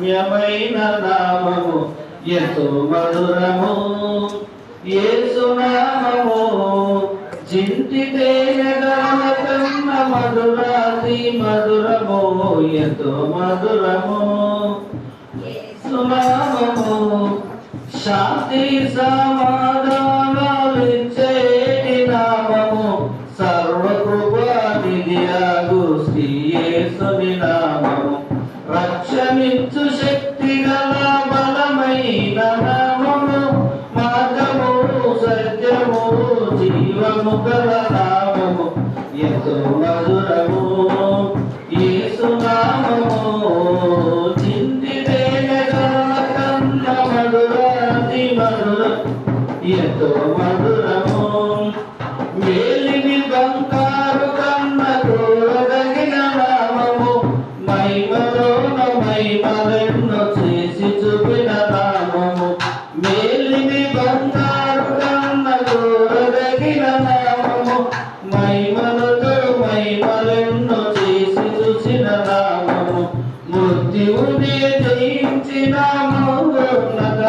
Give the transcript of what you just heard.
రమ్యమైన నామము ఎంతో మధురము యేసు నామము చింతి తేనెగల కన్న మధురాతి మధురము ఎంతో మధురము యేసు నామము శాంతి సమాధానాలిచ్చేటి నామము సర్వకృపానిధియాగు శ్రీ యేసుని నామము రక్షమిచ్చు శక్తి గల బలమైన నామము మార్గము సత్యము జీవము గల నామము ఎంతో మధురము యేసు నామము చింతి తేనెగల కన్న మధురాతి మధురం ఎంతో మధురము మేలిమి బంగారు కన్న చూడదగిన నామము మహిమలోన మహిమలెన్నో చేసి చూపిన నామము మేలిమి బంగారు కన్న చూడదగిన నామము మహిమలతో మహిమలెన్నో చేసి చూసిన నామము మృత్యువుని జయించిన మహోన్నత